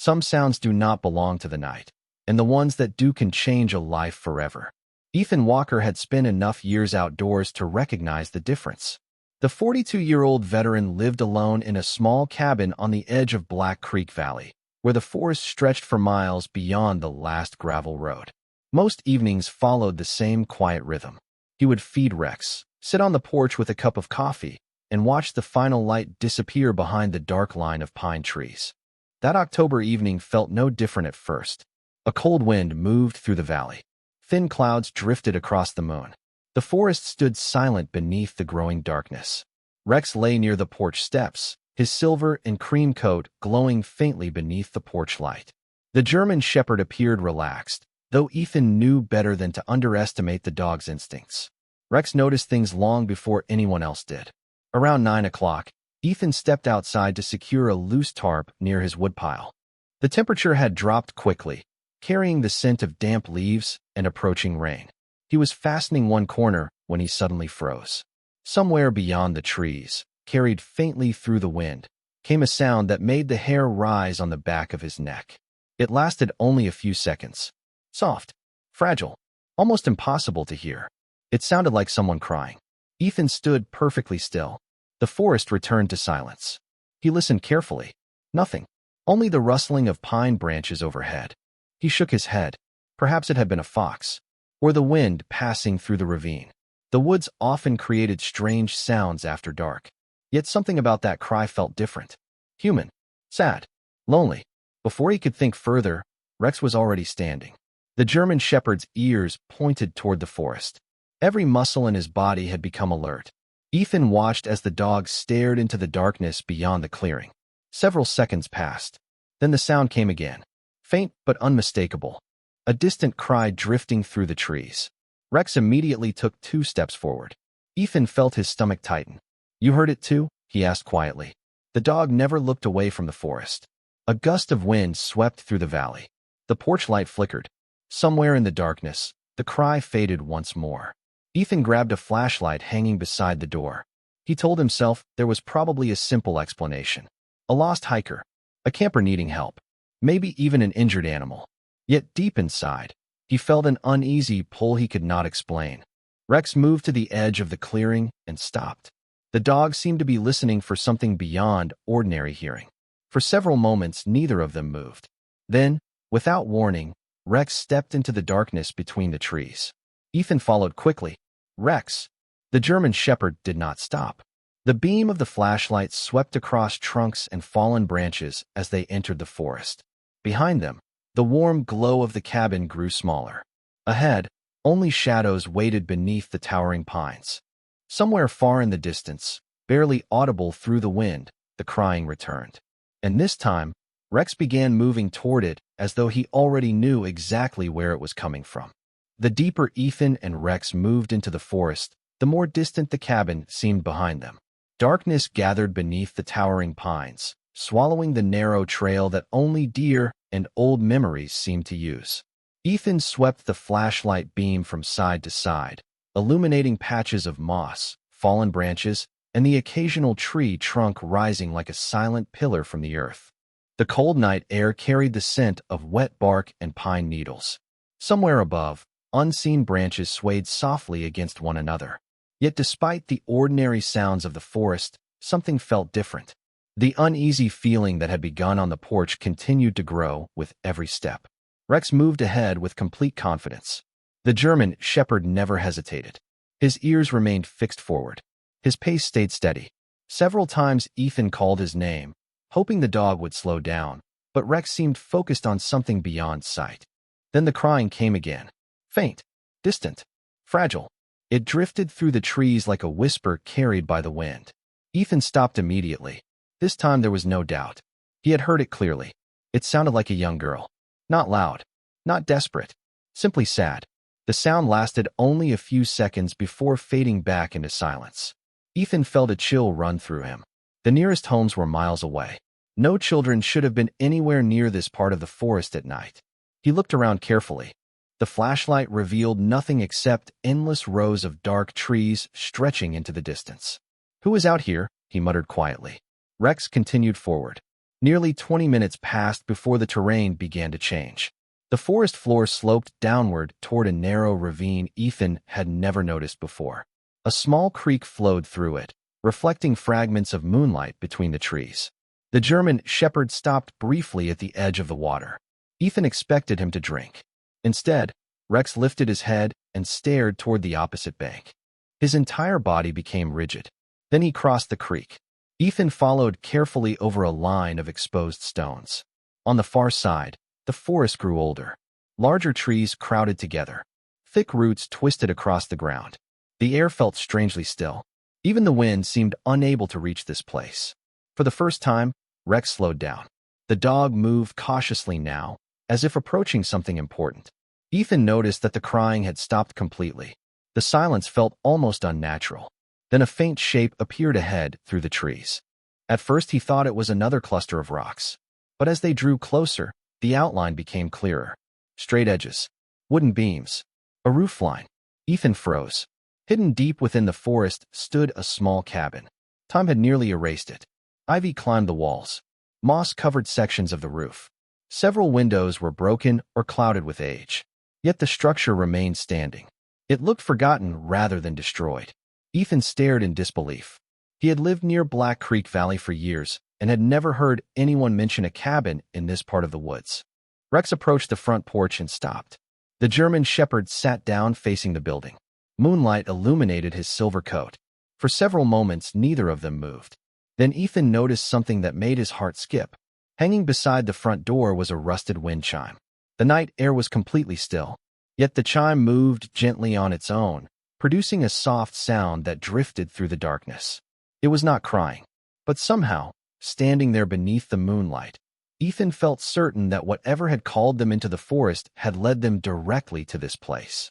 Some sounds do not belong to the night, and the ones that do can change a life forever. Ethan Walker had spent enough years outdoors to recognize the difference. The 42-year-old veteran lived alone in a small cabin on the edge of Black Creek Valley, where the forest stretched for miles beyond the last gravel road. Most evenings followed the same quiet rhythm. He would feed Rex, sit on the porch with a cup of coffee, and watch the final light disappear behind the dark line of pine trees. That October evening felt no different at first. A cold wind moved through the valley. Thin clouds drifted across the moon. The forest stood silent beneath the growing darkness. Rex lay near the porch steps, his silver and cream coat glowing faintly beneath the porch light. The German Shepherd appeared relaxed, though Ethan knew better than to underestimate the dog's instincts. Rex noticed things long before anyone else did. Around 9 o'clock, Ethan stepped outside to secure a loose tarp near his woodpile. The temperature had dropped quickly, carrying the scent of damp leaves and approaching rain. He was fastening one corner when he suddenly froze. Somewhere beyond the trees, carried faintly through the wind, came a sound that made the hair rise on the back of his neck. It lasted only a few seconds. Soft, fragile, almost impossible to hear. It sounded like someone crying. Ethan stood perfectly still. The forest returned to silence. He listened carefully. Nothing. Only the rustling of pine branches overhead. He shook his head. Perhaps it had been a fox, or the wind passing through the ravine. The woods often created strange sounds after dark. Yet something about that cry felt different. Human. Sad. Lonely. Before he could think further, Rex was already standing. The German Shepherd's ears pointed toward the forest. Every muscle in his body had become alert. Ethan watched as the dog stared into the darkness beyond the clearing. Several seconds passed. Then the sound came again. Faint but unmistakable. A distant cry drifting through the trees. Rex immediately took 2 steps forward. Ethan felt his stomach tighten. "You heard it too?" he asked quietly. The dog never looked away from the forest. A gust of wind swept through the valley. The porch light flickered. Somewhere in the darkness, the cry faded once more. Ethan grabbed a flashlight hanging beside the door. He told himself there was probably a simple explanation. A lost hiker. A camper needing help. Maybe even an injured animal. Yet deep inside, he felt an uneasy pull he could not explain. Rex moved to the edge of the clearing and stopped. The dog seemed to be listening for something beyond ordinary hearing. For several moments, neither of them moved. Then, without warning, Rex stepped into the darkness between the trees. Ethan followed quickly. "Rex!" The German Shepherd did not stop. The beam of the flashlight swept across trunks and fallen branches as they entered the forest. Behind them, the warm glow of the cabin grew smaller. Ahead, only shadows waited beneath the towering pines. Somewhere far in the distance, barely audible through the wind, the crying returned. And this time, Rex began moving toward it as though he already knew exactly where it was coming from. The deeper Ethan and Rex moved into the forest, the more distant the cabin seemed behind them. Darkness gathered beneath the towering pines, swallowing the narrow trail that only deer and old memories seemed to use. Ethan swept the flashlight beam from side to side, illuminating patches of moss, fallen branches, and the occasional tree trunk rising like a silent pillar from the earth. The cold night air carried the scent of wet bark and pine needles. Somewhere above, unseen branches swayed softly against one another. Yet despite the ordinary sounds of the forest, something felt different. The uneasy feeling that had begun on the porch continued to grow with every step. Rex moved ahead with complete confidence. The German Shepherd never hesitated. His ears remained fixed forward. His pace stayed steady. Several times Ethan called his name, hoping the dog would slow down, but Rex seemed focused on something beyond sight. Then the crying came again. Faint, distant, fragile. It drifted through the trees like a whisper carried by the wind. Ethan stopped immediately. This time there was no doubt. He had heard it clearly. It sounded like a young girl. Not loud, not desperate, simply sad. The sound lasted only a few seconds before fading back into silence. Ethan felt a chill run through him. The nearest homes were miles away. No children should have been anywhere near this part of the forest at night. He looked around carefully. The flashlight revealed nothing except endless rows of dark trees stretching into the distance. "Who is out here?" he muttered quietly. Rex continued forward. Nearly 20 minutes passed before the terrain began to change. The forest floor sloped downward toward a narrow ravine Ethan had never noticed before. A small creek flowed through it, reflecting fragments of moonlight between the trees. The German shepherd stopped briefly at the edge of the water. Ethan expected him to drink. Instead, Rex lifted his head and stared toward the opposite bank. His entire body became rigid. Then he crossed the creek. Ethan followed carefully over a line of exposed stones. On the far side, the forest grew older. Larger trees crowded together. Thick roots twisted across the ground. The air felt strangely still. Even the wind seemed unable to reach this place. For the first time, Rex slowed down. The dog moved cautiously now, as if approaching something important. Ethan noticed that the crying had stopped completely. The silence felt almost unnatural. Then a faint shape appeared ahead through the trees. At first he thought it was another cluster of rocks. But as they drew closer, the outline became clearer. Straight edges, wooden beams, a roofline. Ethan froze. Hidden deep within the forest stood a small cabin. Time had nearly erased it. Ivy climbed the walls. Moss covered sections of the roof. Several windows were broken or clouded with age. Yet the structure remained standing. It looked forgotten rather than destroyed. Ethan stared in disbelief. He had lived near Black Creek Valley for years and had never heard anyone mention a cabin in this part of the woods. Rex approached the front porch and stopped. The German shepherd sat down facing the building. Moonlight illuminated his silver coat. For several moments, neither of them moved. Then Ethan noticed something that made his heart skip. Hanging beside the front door was a rusted wind chime. The night air was completely still. Yet the chime moved gently on its own, producing a soft sound that drifted through the darkness. It was not crying, but somehow, standing there beneath the moonlight, Ethan felt certain that whatever had called them into the forest had led them directly to this place.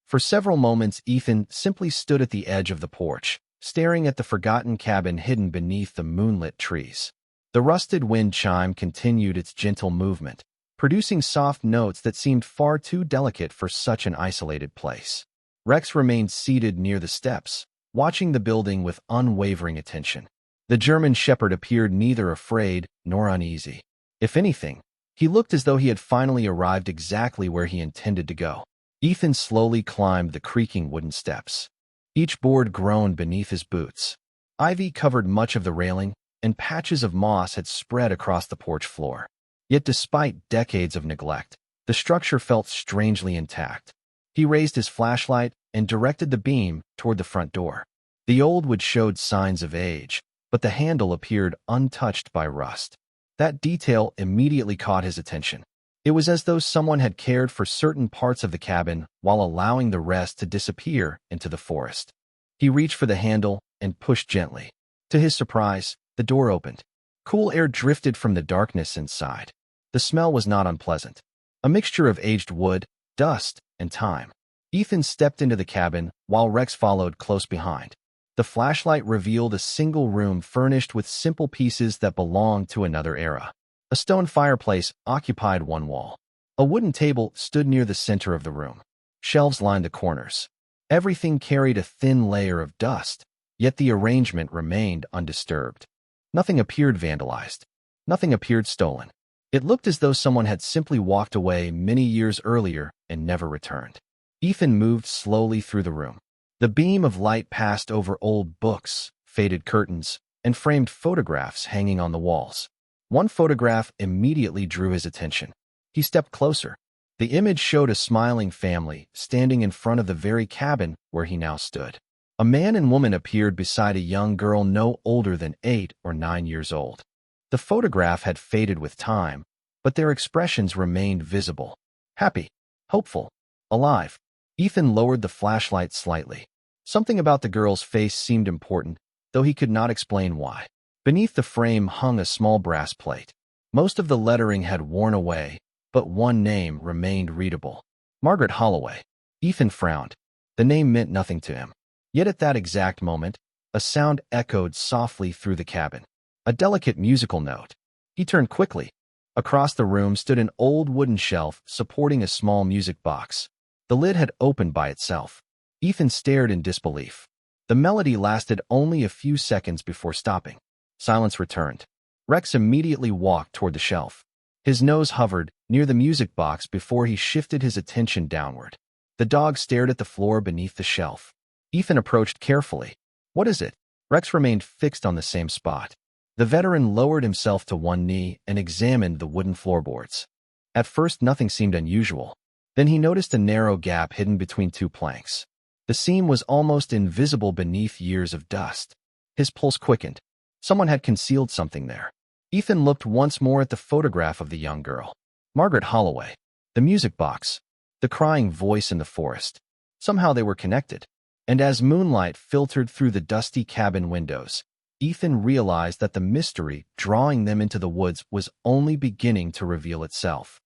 For several moments, Ethan simply stood at the edge of the porch, staring at the forgotten cabin hidden beneath the moonlit trees. The rusted wind chime continued its gentle movement, producing soft notes that seemed far too delicate for such an isolated place. Rex remained seated near the steps, watching the building with unwavering attention. The German shepherd appeared neither afraid nor uneasy. If anything, he looked as though he had finally arrived exactly where he intended to go. Ethan slowly climbed the creaking wooden steps. Each board groaned beneath his boots. Ivy covered much of the railing, and patches of moss had spread across the porch floor. Yet despite decades of neglect, the structure felt strangely intact. He raised his flashlight and directed the beam toward the front door. The old wood showed signs of age, but the handle appeared untouched by rust. That detail immediately caught his attention. It was as though someone had cared for certain parts of the cabin while allowing the rest to disappear into the forest. He reached for the handle and pushed gently. To his surprise, the door opened. Cool air drifted from the darkness inside. The smell was not unpleasant. A mixture of aged wood, dust, and time. Ethan stepped into the cabin while Rex followed close behind. The flashlight revealed a single room furnished with simple pieces that belonged to another era. A stone fireplace occupied one wall. A wooden table stood near the center of the room. Shelves lined the corners. Everything carried a thin layer of dust, yet the arrangement remained undisturbed. Nothing appeared vandalized. Nothing appeared stolen. It looked as though someone had simply walked away many years earlier and never returned. Ethan moved slowly through the room. The beam of light passed over old books, faded curtains, and framed photographs hanging on the walls. One photograph immediately drew his attention. He stepped closer. The image showed a smiling family standing in front of the very cabin where he now stood. A man and woman appeared beside a young girl no older than 8 or 9 years old. The photograph had faded with time, but their expressions remained visible. Happy, hopeful, alive. Ethan lowered the flashlight slightly. Something about the girl's face seemed important, though he could not explain why. Beneath the frame hung a small brass plate. Most of the lettering had worn away, but one name remained readable. Margaret Holloway. Ethan frowned. The name meant nothing to him. Yet at that exact moment, a sound echoed softly through the cabin. A delicate musical note. He turned quickly. Across the room stood an old wooden shelf supporting a small music box. The lid had opened by itself. Ethan stared in disbelief. The melody lasted only a few seconds before stopping. Silence returned. Rex immediately walked toward the shelf. His nose hovered near the music box before he shifted his attention downward. The dog stared at the floor beneath the shelf. Ethan approached carefully. "What is it?" Rex remained fixed on the same spot. The veteran lowered himself to one knee and examined the wooden floorboards. At first, nothing seemed unusual. Then he noticed a narrow gap hidden between two planks. The seam was almost invisible beneath years of dust. His pulse quickened. Someone had concealed something there. Ethan looked once more at the photograph of the young girl. Margaret Holloway. The music box. The crying voice in the forest. Somehow they were connected. And as moonlight filtered through the dusty cabin windows, Ethan realized that the mystery drawing them into the woods was only beginning to reveal itself.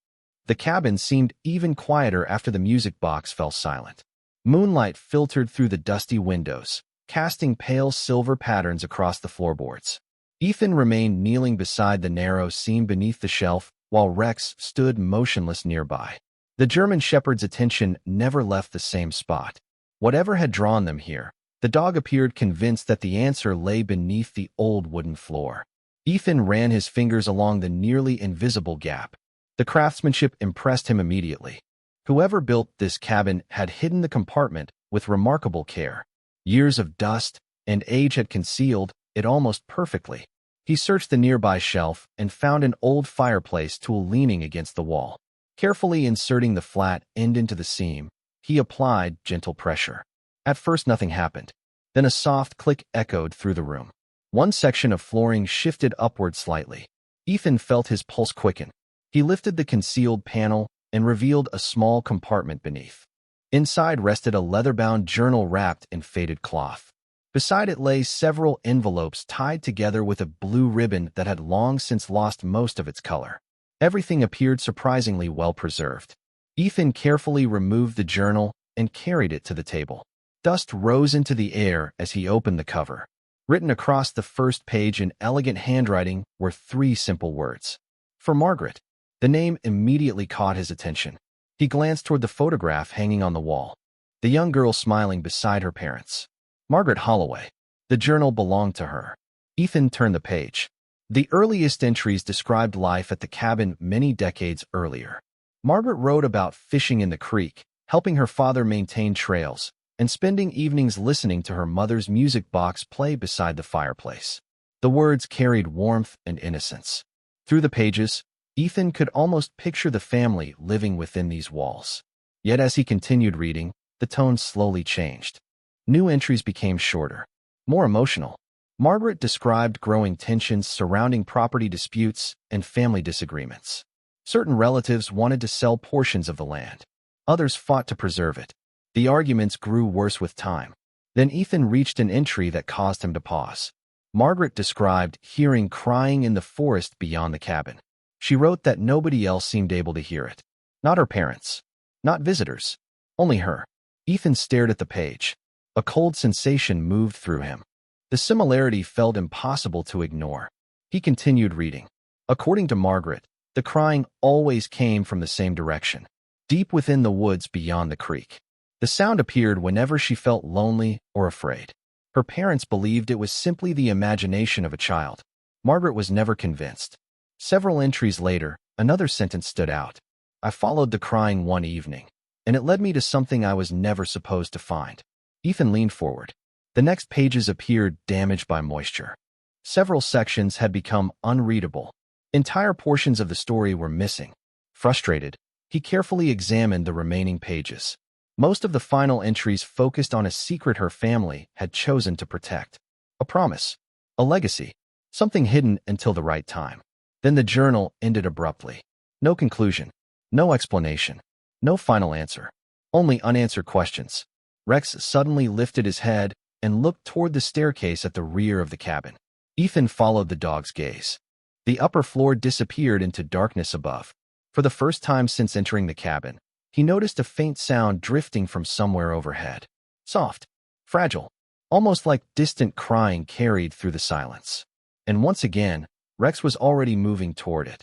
The cabin seemed even quieter after the music box fell silent. Moonlight filtered through the dusty windows, casting pale silver patterns across the floorboards. Ethan remained kneeling beside the narrow seam beneath the shelf, while Rex stood motionless nearby. The German Shepherd's attention never left the same spot. Whatever had drawn them here, the dog appeared convinced that the answer lay beneath the old wooden floor. Ethan ran his fingers along the nearly invisible gap. The craftsmanship impressed him immediately. Whoever built this cabin had hidden the compartment with remarkable care. Years of dust and age had concealed it almost perfectly. He searched the nearby shelf and found an old fireplace tool leaning against the wall. Carefully inserting the flat end into the seam, he applied gentle pressure. At first, nothing happened. Then a soft click echoed through the room. One section of flooring shifted upward slightly. Ethan felt his pulse quicken. He lifted the concealed panel and revealed a small compartment beneath. Inside rested a leather-bound journal wrapped in faded cloth. Beside it lay several envelopes tied together with a blue ribbon that had long since lost most of its color. Everything appeared surprisingly well preserved. Ethan carefully removed the journal and carried it to the table. Dust rose into the air as he opened the cover. Written across the first page in elegant handwriting were 3 simple words. For Margaret. The name immediately caught his attention. He glanced toward the photograph hanging on the wall. The young girl smiling beside her parents. Margaret Holloway. The journal belonged to her. Ethan turned the page. The earliest entries described life at the cabin many decades earlier. Margaret wrote about fishing in the creek, helping her father maintain trails, and spending evenings listening to her mother's music box play beside the fireplace. The words carried warmth and innocence. Through the pages, Ethan could almost picture the family living within these walls. Yet as he continued reading, the tone slowly changed. New entries became shorter, more emotional. Margaret described growing tensions surrounding property disputes and family disagreements. Certain relatives wanted to sell portions of the land. Others fought to preserve it. The arguments grew worse with time. Then Ethan reached an entry that caused him to pause. Margaret described hearing crying in the forest beyond the cabin. She wrote that nobody else seemed able to hear it. Not her parents. Not visitors. Only her. Ethan stared at the page. A cold sensation moved through him. The similarity felt impossible to ignore. He continued reading. According to Margaret, the crying always came from the same direction, deep within the woods beyond the creek. The sound appeared whenever she felt lonely or afraid. Her parents believed it was simply the imagination of a child. Margaret was never convinced. Several entries later, another sentence stood out. I followed the crying one evening, and it led me to something I was never supposed to find. Ethan leaned forward. The next pages appeared damaged by moisture. Several sections had become unreadable. Entire portions of the story were missing. Frustrated, he carefully examined the remaining pages. Most of the final entries focused on a secret her family had chosen to protect. A promise. A legacy. Something hidden until the right time. Then the journal ended abruptly. No conclusion. No explanation. No final answer. Only unanswered questions. Rex suddenly lifted his head and looked toward the staircase at the rear of the cabin. Ethan followed the dog's gaze. The upper floor disappeared into darkness above. For the first time since entering the cabin, he noticed a faint sound drifting from somewhere overhead. Soft, fragile, almost like distant crying carried through the silence. And once again, Rex was already moving toward it.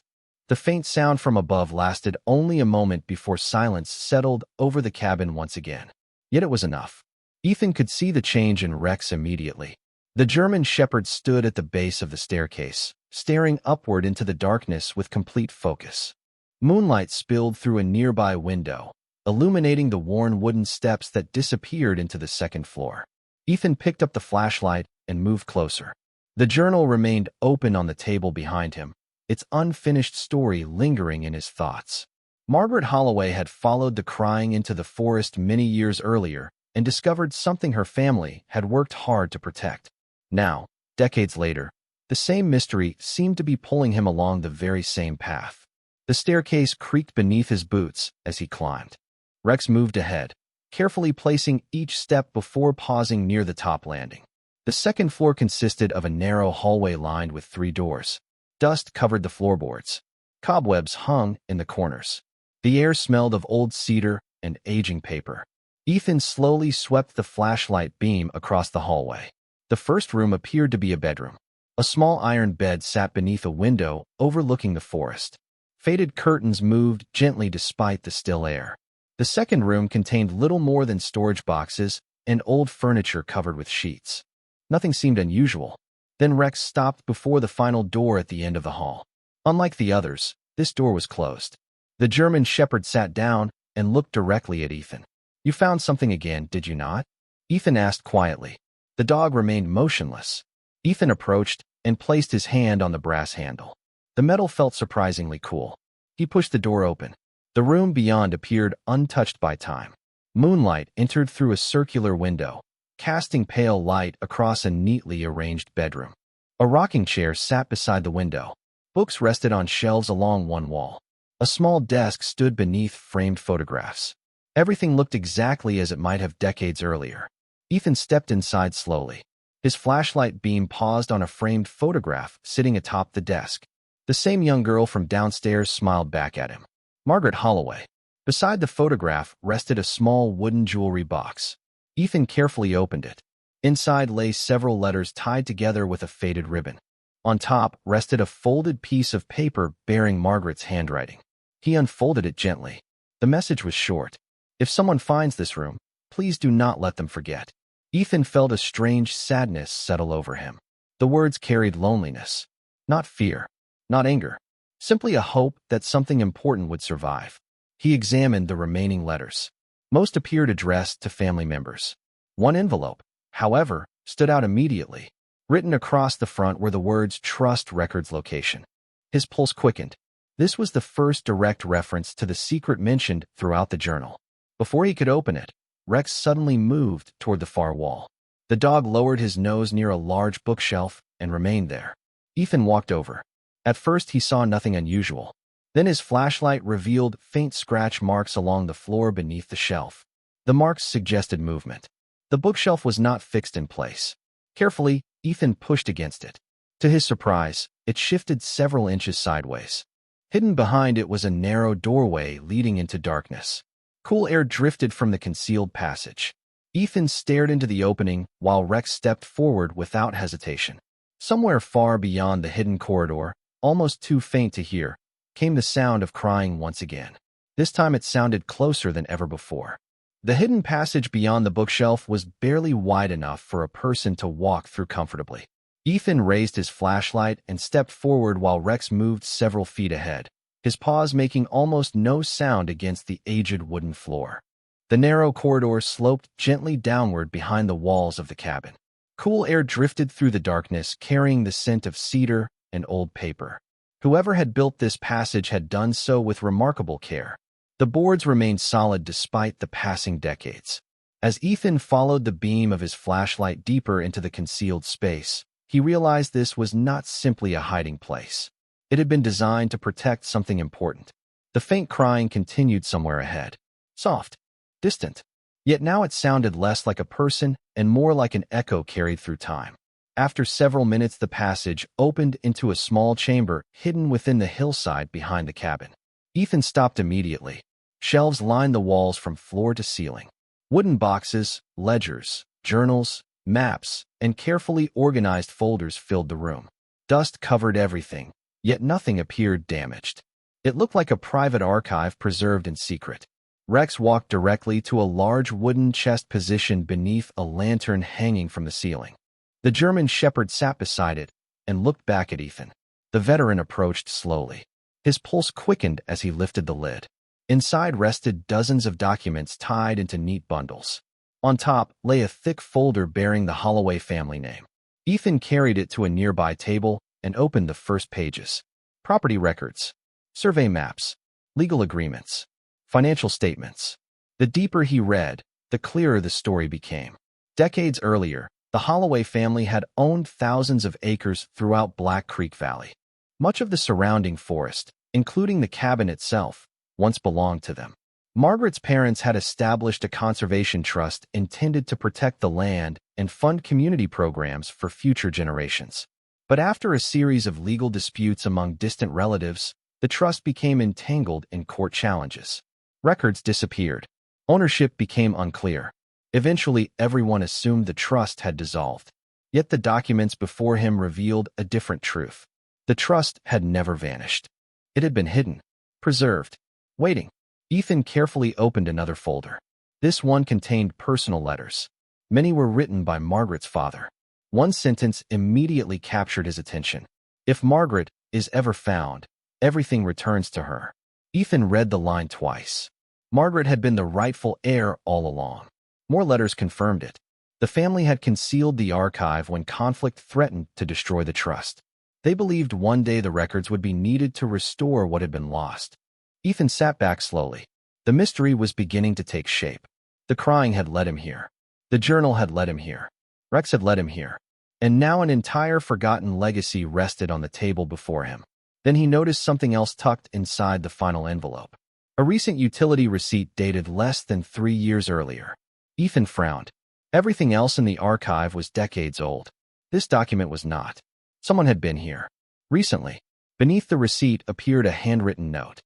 The faint sound from above lasted only a moment before silence settled over the cabin once again. Yet it was enough. Ethan could see the change in Rex immediately. The German Shepherd stood at the base of the staircase, staring upward into the darkness with complete focus. Moonlight spilled through a nearby window, illuminating the worn wooden steps that disappeared into the second floor. Ethan picked up the flashlight and moved closer. The journal remained open on the table behind him, its unfinished story lingering in his thoughts. Margaret Holloway had followed the crying into the forest many years earlier and discovered something her family had worked hard to protect. Now, decades later, the same mystery seemed to be pulling him along the very same path. The staircase creaked beneath his boots as he climbed. Rex moved ahead, carefully placing each step before pausing near the top landing. The second floor consisted of a narrow hallway lined with 3 doors. Dust covered the floorboards. Cobwebs hung in the corners. The air smelled of old cedar and aging paper. Ethan slowly swept the flashlight beam across the hallway. The first room appeared to be a bedroom. A small iron bed sat beneath a window overlooking the forest. Faded curtains moved gently despite the still air. The second room contained little more than storage boxes and old furniture covered with sheets. Nothing seemed unusual. Then Rex stopped before the final door at the end of the hall. Unlike the others, this door was closed. The German Shepherd sat down and looked directly at Ethan. "You found something again, did you not?" Ethan asked quietly. The dog remained motionless. Ethan approached and placed his hand on the brass handle. The metal felt surprisingly cool. He pushed the door open. The room beyond appeared untouched by time. Moonlight entered through a circular window, casting pale light across a neatly arranged bedroom. A rocking chair sat beside the window. Books rested on shelves along one wall. A small desk stood beneath framed photographs. Everything looked exactly as it might have decades earlier. Ethan stepped inside slowly. His flashlight beam paused on a framed photograph sitting atop the desk. The same young girl from downstairs smiled back at him. Margaret Holloway. Beside the photograph rested a small wooden jewelry box. Ethan carefully opened it. Inside lay several letters tied together with a faded ribbon. On top rested a folded piece of paper bearing Margaret's handwriting. He unfolded it gently. The message was short. "If someone finds this room, please do not let them forget." Ethan felt a strange sadness settle over him. The words carried loneliness. Not fear, not anger, simply a hope that something important would survive. He examined the remaining letters. Most appeared addressed to family members. One envelope, however, stood out immediately. Written across the front were the words "Trust Records Location." His pulse quickened. This was the first direct reference to the secret mentioned throughout the journal. Before he could open it, Rex suddenly moved toward the far wall. The dog lowered his nose near a large bookshelf and remained there. Ethan walked over. At first he saw nothing unusual. Then his flashlight revealed faint scratch marks along the floor beneath the shelf. The marks suggested movement. The bookshelf was not fixed in place. Carefully, Ethan pushed against it. To his surprise, it shifted several inches sideways. Hidden behind it was a narrow doorway leading into darkness. Cool air drifted from the concealed passage. Ethan stared into the opening while Rex stepped forward without hesitation. Somewhere far beyond the hidden corridor, almost too faint to hear, came the sound of crying once again. This time it sounded closer than ever before. The hidden passage beyond the bookshelf was barely wide enough for a person to walk through comfortably. Ethan raised his flashlight and stepped forward while Rex moved several feet ahead, his paws making almost no sound against the aged wooden floor. The narrow corridor sloped gently downward behind the walls of the cabin. Cool air drifted through the darkness, carrying the scent of cedar and old paper. Whoever had built this passage had done so with remarkable care. The boards remained solid despite the passing decades. As Ethan followed the beam of his flashlight deeper into the concealed space, he realized this was not simply a hiding place. It had been designed to protect something important. The faint crying continued somewhere ahead. Soft, distant. Yet now it sounded less like a person and more like an echo carried through time. After several minutes, the passage opened into a small chamber hidden within the hillside behind the cabin. Ethan stopped immediately. Shelves lined the walls from floor to ceiling. Wooden boxes, ledgers, journals, maps, and carefully organized folders filled the room. Dust covered everything, yet nothing appeared damaged. It looked like a private archive preserved in secret. Rex walked directly to a large wooden chest positioned beneath a lantern hanging from the ceiling. The German shepherd sat beside it and looked back at Ethan. The veteran approached slowly. His pulse quickened as he lifted the lid. Inside rested dozens of documents tied into neat bundles. On top lay a thick folder bearing the Holloway family name. Ethan carried it to a nearby table and opened the first pages. Property records, survey maps, legal agreements, financial statements. The deeper he read, the clearer the story became. Decades earlier, the Holloway family had owned thousands of acres throughout Black Creek Valley. Much of the surrounding forest, including the cabin itself, once belonged to them. Margaret's parents had established a conservation trust intended to protect the land and fund community programs for future generations. But after a series of legal disputes among distant relatives, the trust became entangled in court challenges. Records disappeared. Ownership became unclear. Eventually, everyone assumed the trust had dissolved. Yet the documents before him revealed a different truth. The trust had never vanished. It had been hidden, preserved, waiting. Ethan carefully opened another folder. This one contained personal letters. Many were written by Margaret's father. One sentence immediately captured his attention. If Margaret is ever found, everything returns to her. Ethan read the line twice. Margaret had been the rightful heir all along. More letters confirmed it. The family had concealed the archive when conflict threatened to destroy the trust. They believed one day the records would be needed to restore what had been lost. Ethan sat back slowly. The mystery was beginning to take shape. The crying had led him here. The journal had led him here. Rex had led him here. And now an entire forgotten legacy rested on the table before him. Then he noticed something else tucked inside the final envelope. A recent utility receipt dated less than 3 years earlier. Ethan frowned. Everything else in the archive was decades old. This document was not. Someone had been here. Recently. Beneath the receipt appeared a handwritten note.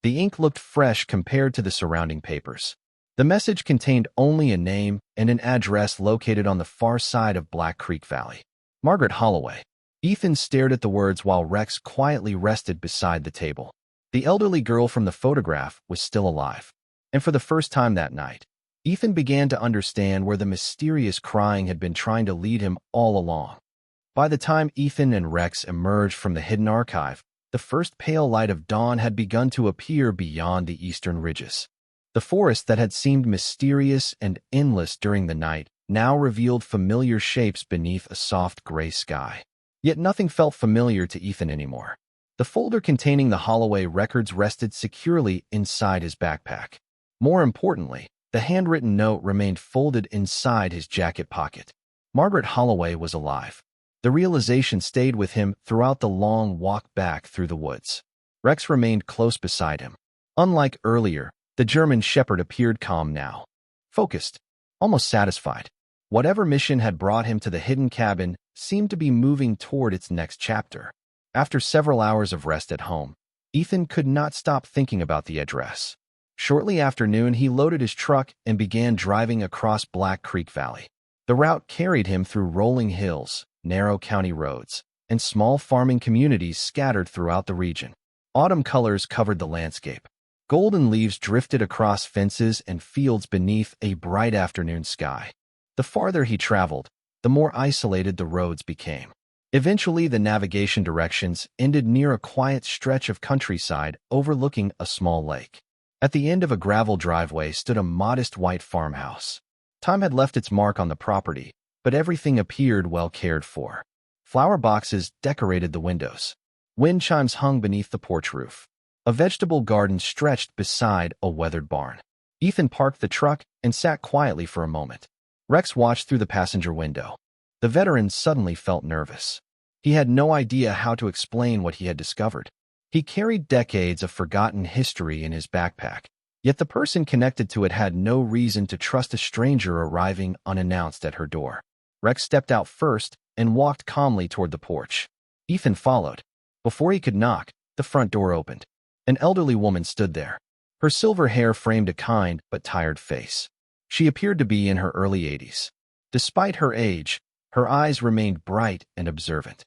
The ink looked fresh compared to the surrounding papers. The message contained only a name and an address located on the far side of Black Creek Valley. Margaret Holloway. Ethan stared at the words while Rex quietly rested beside the table. The elderly girl from the photograph was still alive. And for the first time that night, Ethan began to understand where the mysterious crying had been trying to lead him all along. By the time Ethan and Rex emerged from the hidden archive, the first pale light of dawn had begun to appear beyond the eastern ridges. The forest that had seemed mysterious and endless during the night now revealed familiar shapes beneath a soft gray sky. Yet nothing felt familiar to Ethan anymore. The folder containing the Holloway records rested securely inside his backpack. More importantly, the handwritten note remained folded inside his jacket pocket. Margaret Holloway was alive. The realization stayed with him throughout the long walk back through the woods. Rex remained close beside him. Unlike earlier, the German shepherd appeared calm now. Focused, almost satisfied. Whatever mission had brought him to the hidden cabin seemed to be moving toward its next chapter. After several hours of rest at home, Ethan could not stop thinking about the address. Shortly after noon, he loaded his truck and began driving across Black Creek Valley. The route carried him through rolling hills, narrow county roads, and small farming communities scattered throughout the region. Autumn colors covered the landscape. Golden leaves drifted across fences and fields beneath a bright afternoon sky. The farther he traveled, the more isolated the roads became. Eventually, the navigation directions ended near a quiet stretch of countryside overlooking a small lake. At the end of a gravel driveway stood a modest white farmhouse. Time had left its mark on the property, but everything appeared well cared for. Flower boxes decorated the windows. Wind chimes hung beneath the porch roof. A vegetable garden stretched beside a weathered barn. Ethan parked the truck and sat quietly for a moment. Rex watched through the passenger window. The veteran suddenly felt nervous. He had no idea how to explain what he had discovered. He carried decades of forgotten history in his backpack, yet the person connected to it had no reason to trust a stranger arriving unannounced at her door. Rex stepped out first and walked calmly toward the porch. Ethan followed. Before he could knock, the front door opened. An elderly woman stood there. Her silver hair framed a kind but tired face. She appeared to be in her early 80s. Despite her age, her eyes remained bright and observant.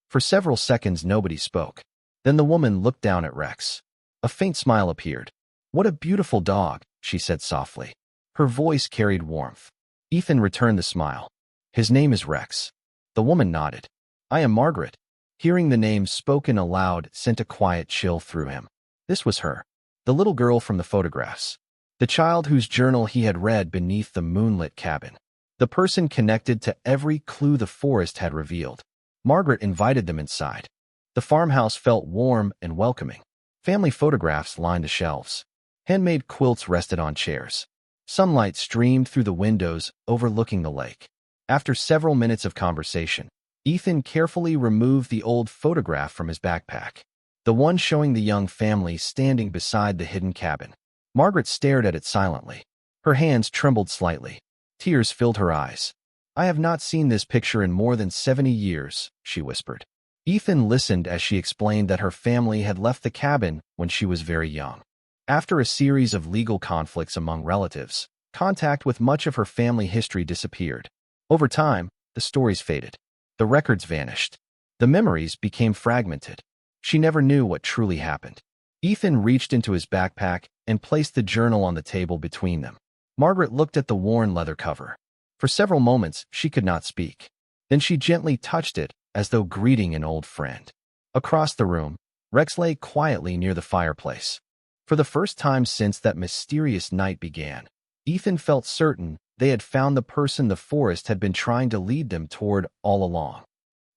For several seconds, nobody spoke. Then the woman looked down at Rex. A faint smile appeared. "What a beautiful dog," she said softly. Her voice carried warmth. Ethan returned the smile. "His name is Rex." The woman nodded. I am Margaret. Hearing the name spoken aloud sent a quiet chill through him. This was her, the little girl from the photographs, the child whose journal he had read beneath the moonlit cabin, the person connected to every clue the forest had revealed. Margaret invited them inside. The farmhouse felt warm and welcoming. Family photographs lined the shelves. Handmade quilts rested on chairs. Sunlight streamed through the windows, overlooking the lake. After several minutes of conversation, Ethan carefully removed the old photograph from his backpack, the one showing the young family standing beside the hidden cabin. Margaret stared at it silently. Her hands trembled slightly. Tears filled her eyes. I have not seen this picture in more than 70 years, she whispered. Ethan listened as she explained that her family had left the cabin when she was very young. After a series of legal conflicts among relatives, contact with much of her family history disappeared. Over time, the stories faded. The records vanished. The memories became fragmented. She never knew what truly happened. Ethan reached into his backpack and placed the journal on the table between them. Margaret looked at the worn leather cover. For several moments, she could not speak. Then she gently touched it, as though greeting an old friend. Across the room, Rex lay quietly near the fireplace. For the first time since that mysterious night began, Ethan felt certain they had found the person the forest had been trying to lead them toward all along.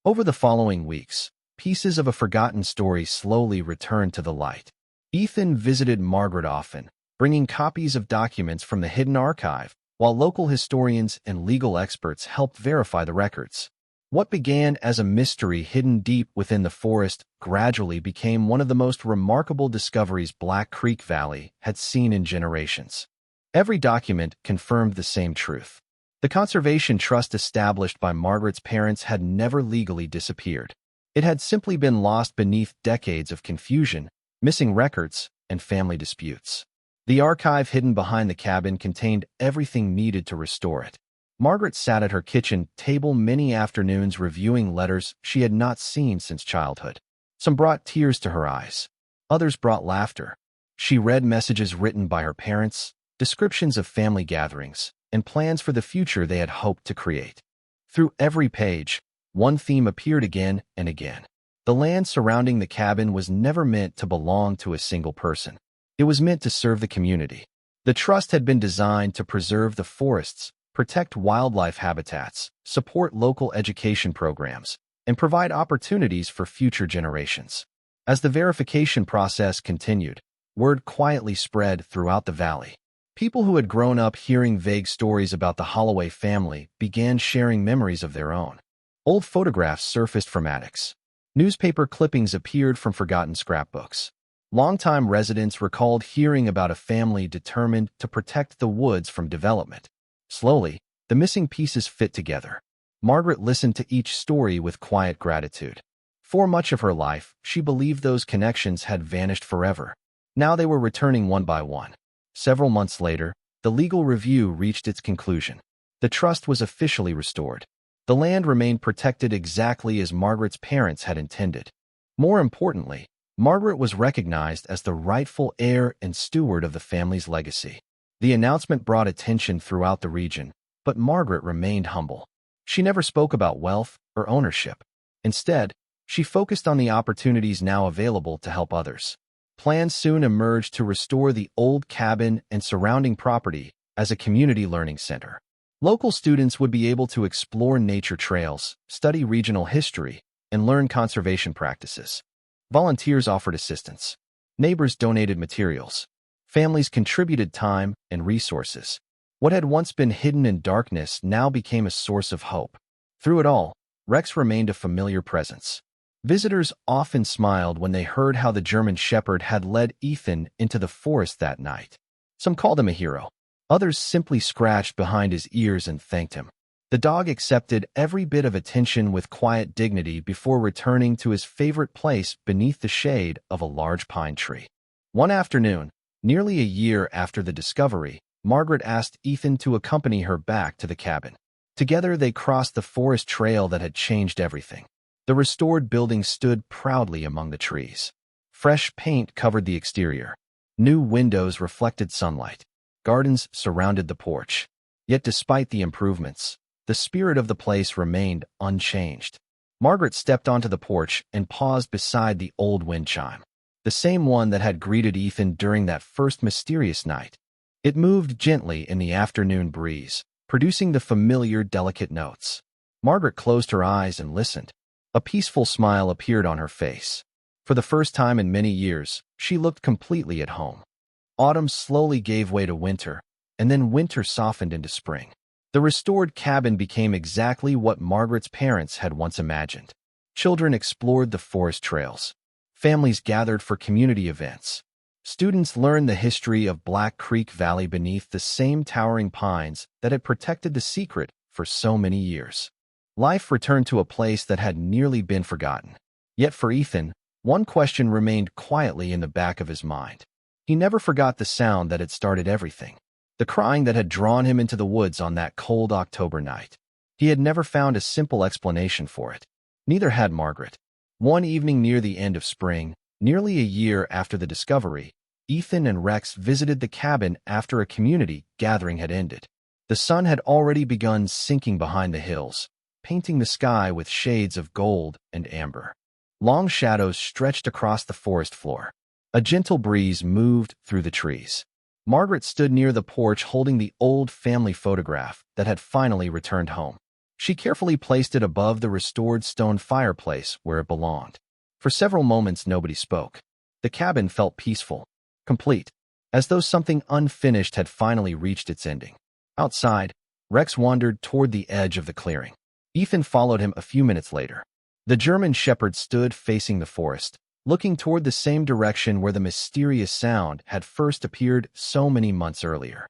Over the following weeks, pieces of a forgotten story slowly returned to the light. Ethan visited Margaret often, bringing copies of documents from the hidden archive, while local historians and legal experts helped verify the records. What began as a mystery hidden deep within the forest gradually became one of the most remarkable discoveries Black Creek Valley had seen in generations. Every document confirmed the same truth. The conservation trust established by Margaret's parents had never legally disappeared. It had simply been lost beneath decades of confusion, missing records, and family disputes. The archive hidden behind the cabin contained everything needed to restore it. Margaret sat at her kitchen table many afternoons reviewing letters she had not seen since childhood. Some brought tears to her eyes. Others brought laughter. She read messages written by her parents, descriptions of family gatherings, and plans for the future they had hoped to create. Through every page, one theme appeared again and again. The land surrounding the cabin was never meant to belong to a single person. It was meant to serve the community. The trust had been designed to preserve the forests, protect wildlife habitats, support local education programs, and provide opportunities for future generations. As the verification process continued, word quietly spread throughout the valley. People who had grown up hearing vague stories about the Holloway family began sharing memories of their own. Old photographs surfaced from attics. Newspaper clippings appeared from forgotten scrapbooks. Longtime residents recalled hearing about a family determined to protect the woods from development. Slowly, the missing pieces fit together. Margaret listened to each story with quiet gratitude. For much of her life, she believed those connections had vanished forever. Now they were returning one by one. Several months later, the legal review reached its conclusion. The trust was officially restored. The land remained protected exactly as Margaret's parents had intended. More importantly, Margaret was recognized as the rightful heir and steward of the family's legacy. The announcement brought attention throughout the region, but Margaret remained humble. She never spoke about wealth or ownership. Instead, she focused on the opportunities now available to help others. Plans soon emerged to restore the old cabin and surrounding property as a community learning center. Local students would be able to explore nature trails, study regional history, and learn conservation practices. Volunteers offered assistance. Neighbors donated materials. Families contributed time and resources. What had once been hidden in darkness now became a source of hope. Through it all, Rex remained a familiar presence. Visitors often smiled when they heard how the German Shepherd had led Ethan into the forest that night. Some called him a hero. Others simply scratched behind his ears and thanked him. The dog accepted every bit of attention with quiet dignity before returning to his favorite place beneath the shade of a large pine tree. One afternoon, nearly a year after the discovery, Margaret asked Ethan to accompany her back to the cabin. Together they crossed the forest trail that had changed everything. The restored building stood proudly among the trees. Fresh paint covered the exterior. New windows reflected sunlight. Gardens surrounded the porch. Yet despite the improvements, the spirit of the place remained unchanged. Margaret stepped onto the porch and paused beside the old wind chime, the same one that had greeted Ethan during that first mysterious night. It moved gently in the afternoon breeze, producing the familiar, delicate notes. Margaret closed her eyes and listened. A peaceful smile appeared on her face. For the first time in many years, she looked completely at home. Autumn slowly gave way to winter, and then winter softened into spring. The restored cabin became exactly what Margaret's parents had once imagined. Children explored the forest trails. Families gathered for community events. Students learned the history of Black Creek Valley beneath the same towering pines that had protected the secret for so many years. Life returned to a place that had nearly been forgotten. Yet for Ethan, one question remained quietly in the back of his mind. He never forgot the sound that had started everything, the crying that had drawn him into the woods on that cold October night. He had never found a simple explanation for it. Neither had Margaret. One evening near the end of spring, nearly a year after the discovery, Ethan and Rex visited the cabin after a community gathering had ended. The sun had already begun sinking behind the hills, painting the sky with shades of gold and amber. Long shadows stretched across the forest floor. A gentle breeze moved through the trees. Margaret stood near the porch holding the old family photograph that had finally returned home. She carefully placed it above the restored stone fireplace where it belonged. For several moments nobody spoke. The cabin felt peaceful, complete, as though something unfinished had finally reached its ending. Outside, Rex wandered toward the edge of the clearing. Ethan followed him a few minutes later. The German shepherd stood facing the forest, looking toward the same direction where the mysterious sound had first appeared so many months earlier.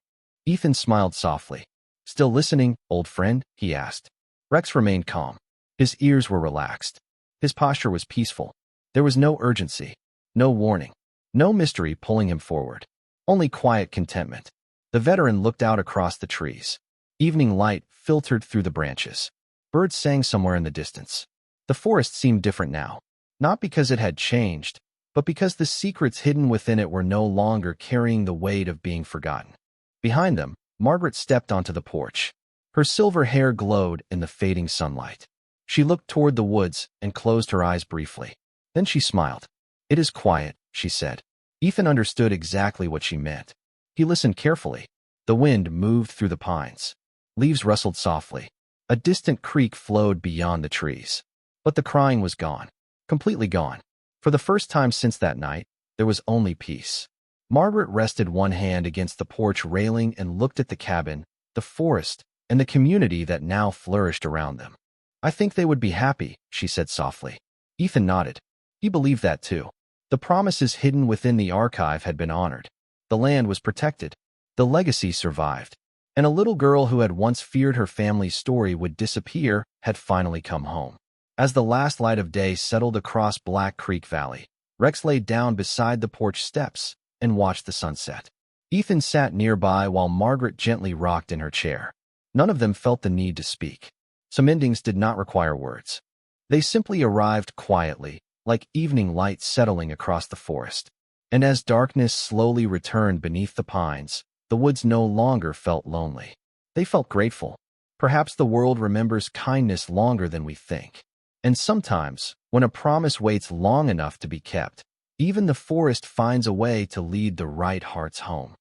Ethan smiled softly. "Still listening, old friend?" he asked. Rex remained calm. His ears were relaxed. His posture was peaceful. There was no urgency, no warning, no mystery pulling him forward. Only quiet contentment. The veteran looked out across the trees. Evening light filtered through the branches. Birds sang somewhere in the distance. The forest seemed different now, not because it had changed, but because the secrets hidden within it were no longer carrying the weight of being forgotten. Behind them, Margaret stepped onto the porch. Her silver hair glowed in the fading sunlight. She looked toward the woods and closed her eyes briefly. Then she smiled. "It is quiet," she said. Ethan understood exactly what she meant. He listened carefully. The wind moved through the pines. Leaves rustled softly. A distant creek flowed beyond the trees. But the crying was gone. Completely gone. For the first time since that night, there was only peace. Margaret rested one hand against the porch railing and looked at the cabin, the forest, and the community that now flourished around them. "I think they would be happy," she said softly. Ethan nodded. He believed that too. The promises hidden within the archive had been honored. The land was protected. The legacy survived. And a little girl who had once feared her family's story would disappear had finally come home. As the last light of day settled across Black Creek Valley, Rex lay down beside the porch steps and watched the sunset. Ethan sat nearby while Margaret gently rocked in her chair. None of them felt the need to speak. Some endings did not require words. They simply arrived quietly, like evening light settling across the forest. And as darkness slowly returned beneath the pines, the woods no longer felt lonely. They felt grateful. Perhaps the world remembers kindness longer than we think. And sometimes, when a promise waits long enough to be kept, even the forest finds a way to lead the right hearts home.